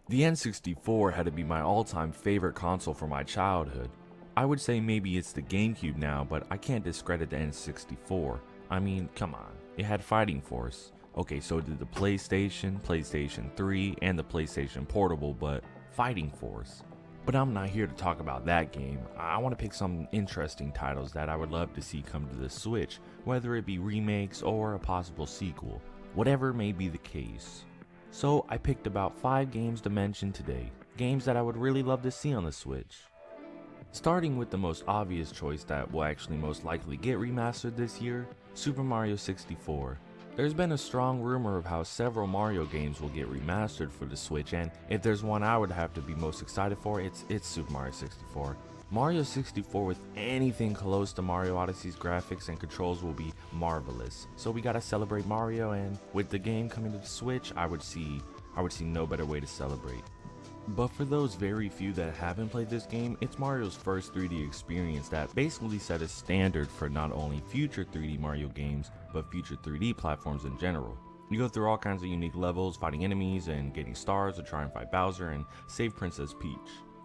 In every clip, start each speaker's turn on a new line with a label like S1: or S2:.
S1: The N64 had to be my all-time favorite console for my childhood. I would say maybe it's the GameCube now, but I can't discredit the N64. I mean, come on, it had Fighting Force. Okay, so did the PlayStation, PlayStation 3, and the PlayStation Portable, but Fighting Force. But I'm not here to talk about that game. I want to pick some interesting titles that I would love to see come to the Switch, whether it be remakes or a possible sequel, whatever may be the case. So I picked about 5 games to mention today, games that I would really love to see on the Switch. Starting with the most obvious choice that will actually most likely get remastered this year, Super Mario 64. There's been a strong rumor of how several Mario games will get remastered for the Switch, and if there's one I would have to be most excited for, it's Super Mario 64. Mario 64 with anything close to Mario Odyssey's graphics and controls will be marvelous. So we gotta celebrate Mario, and with the game coming to the Switch, I would see no better way to celebrate. But for those very few that haven't played this game, it's Mario's first 3D experience that basically set a standard for not only future 3D Mario games, but future 3D platforms in general. You go through all kinds of unique levels, fighting enemies and getting stars to try and fight Bowser and save Princess Peach.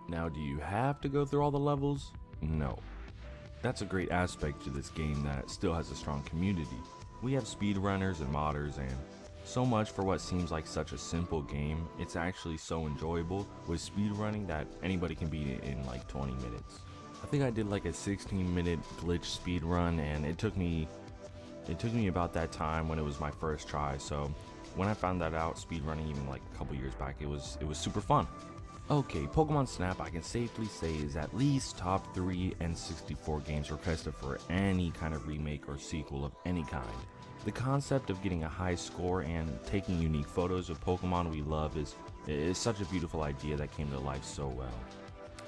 S1: Now, do you have to go through all the levels? No. That's a great aspect to this game that still has a strong community. We have speedrunners and modders, and so much for what seems like such a simple game. It's actually so enjoyable with speedrunning that anybody can beat it in like 20 minutes. I think I did like a 16-minute glitch speedrun, and it took me about that time when it was my first try. So when I found that out, speedrunning even like a couple years back, it was super fun. Okay, Pokemon Snap I can safely say is at least top 3 N64 games requested for any kind of remake or sequel of any kind. The concept of getting a high score and taking unique photos of Pokemon we love is such a beautiful idea that came to life so well.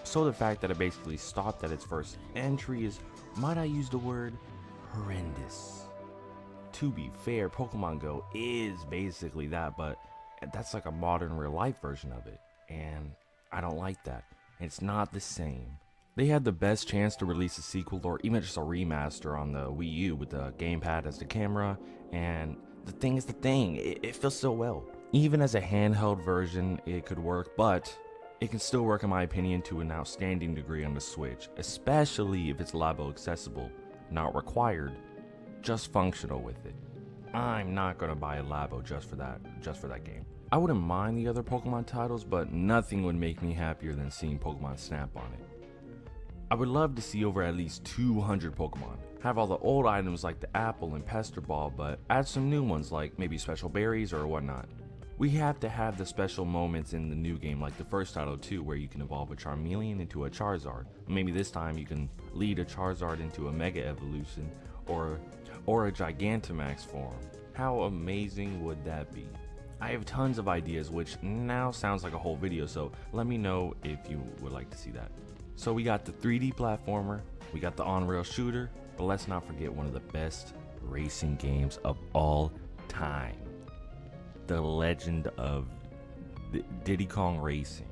S1: So the fact that it basically stopped at its first entry is, might I use the word, horrendous. To be fair, Pokemon Go is basically that, but that's like a modern real life version of it, and I don't like that. It's not the same. They had the best chance to release a sequel or even just a remaster on the Wii U with the gamepad as the camera, and the thing is the thing, it feels so well. Even as a handheld version, it could work, but it can still work in my opinion to an outstanding degree on the Switch, especially if it's Labo accessible, not required, just functional with it. I'm not gonna buy a Labo just for that game. I wouldn't mind the other Pokemon titles, but nothing would make me happier than seeing Pokemon Snap on it. I would love to see over at least 200 Pokemon. Have all the old items like the apple and pester ball, but add some new ones like maybe special berries or whatnot. We have to have the special moments in the new game like the first title too, where you can evolve a Charmeleon into a Charizard. Maybe this time you can lead a Charizard into a Mega Evolution or a Gigantamax form. How amazing would that be? I have tons of ideas, which now sounds like a whole video, so let me know if you would like to see that. So we got the 3D platformer, we got the on-rail shooter, but let's not forget one of the best racing games of all time. The legend of Diddy Kong Racing.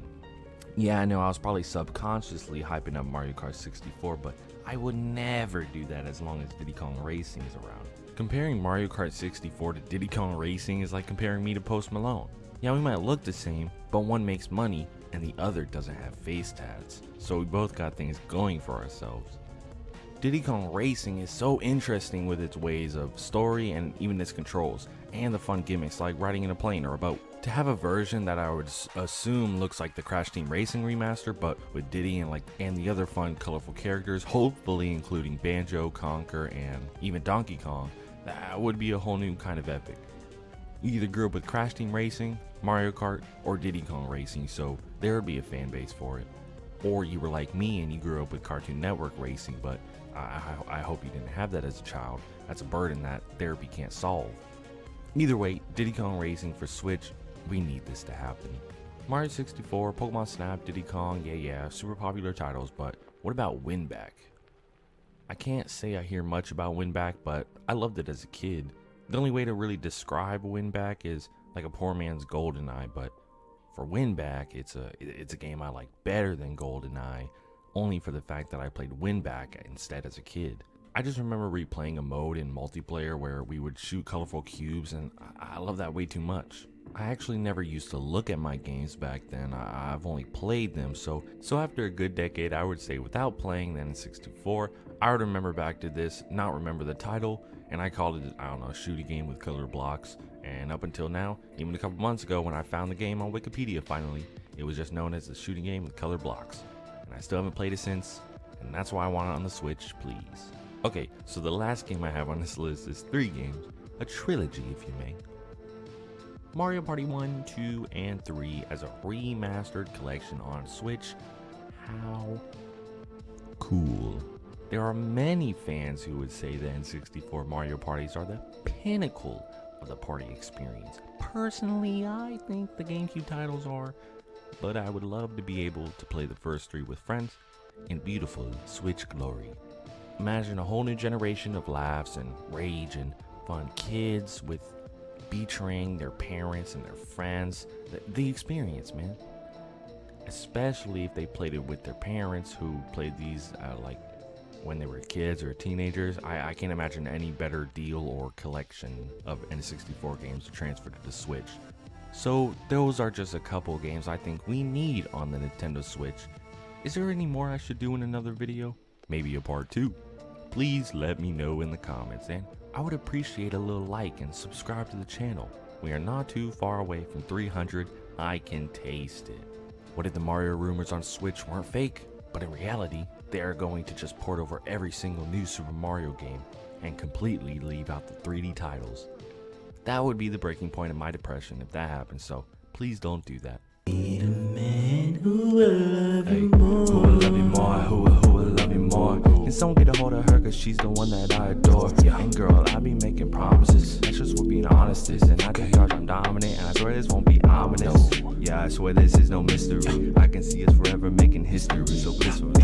S1: Yeah, I know I was probably subconsciously hyping up Mario Kart 64, but I would never do that as long as Diddy Kong Racing is around. Comparing Mario Kart 64 to Diddy Kong Racing is like comparing me to Post Malone. Yeah, we might look the same, but one makes money and the other doesn't have face tats, so we both got things going for ourselves. Diddy Kong Racing is so interesting with its ways of story and even its controls, and the fun gimmicks like riding in a plane or a boat. To have a version that I would assume looks like the Crash Team Racing remaster, but with Diddy and the other fun colorful characters, hopefully including Banjo, Conker, and even Donkey Kong, that would be a whole new kind of epic. You either grew up with Crash Team Racing, Mario Kart, or Diddy Kong Racing, so there would be a fan base for it. Or you were like me and you grew up with Cartoon Network Racing, but I hope you didn't have that as a child. That's a burden that therapy can't solve. Either way, Diddy Kong Racing for Switch, we need this to happen. Mario 64, Pokemon Snap, Diddy Kong, yeah, super popular titles, but what about Winback? I can't say I hear much about Winback, but I loved it as a kid. The only way to really describe Winback is like a poor man's GoldenEye, but for Winback, it's a game I like better than GoldenEye, only for the fact that I played Winback instead as a kid. I just remember replaying a mode in multiplayer where we would shoot colorful cubes, and I love that way too much. I actually never used to look at my games back then. I've only played them, so after a good decade, I would say without playing the N64, I would remember back to this, not remember the title, and I called it, I don't know, a shooting game with colored blocks. And up until now, even a couple months ago when I found the game on Wikipedia finally, it was just known as a shooting game with colored blocks. And I still haven't played it since, and that's why I want it on the Switch, please. Okay, so the last game I have on this list is 3 games, a trilogy if you may. Mario Party 1, 2, and 3 as a remastered collection on Switch. How cool. There are many fans who would say the N64 Mario parties are the pinnacle of the party experience. Personally, I think the GameCube titles are, but I would love to be able to play the first 3 with friends in beautiful Switch glory. Imagine a whole new generation of laughs and rage and fun, kids with betraying their parents and their friends. The experience, man. Especially if they played it with their parents who played these like when they were kids or teenagers. I can't imagine any better deal or collection of N64 games to transfer to the Switch. So those are just a couple games I think we need on the Nintendo Switch. Is there any more I should do in another video? Maybe a part 2? Please let me know in the comments, and I would appreciate a little like and subscribe to the channel. We are not too far away from 300, I can taste it. What if the Mario rumors on Switch weren't fake, but in reality, they are going to just port over every single new Super Mario game and completely leave out the 3D titles? That would be the breaking point of my depression if that happens, so please don't do that. Need a man who will love you more. Who will love you more, who will love you more. And someone get a hold of her cause she's the one that I adore. And girl, I be making promises, that's just what being honest is. And I think I'm dominant, and I swear this won't be ominous. Yeah, I swear this is no mystery. I can see us forever making history, so blissfully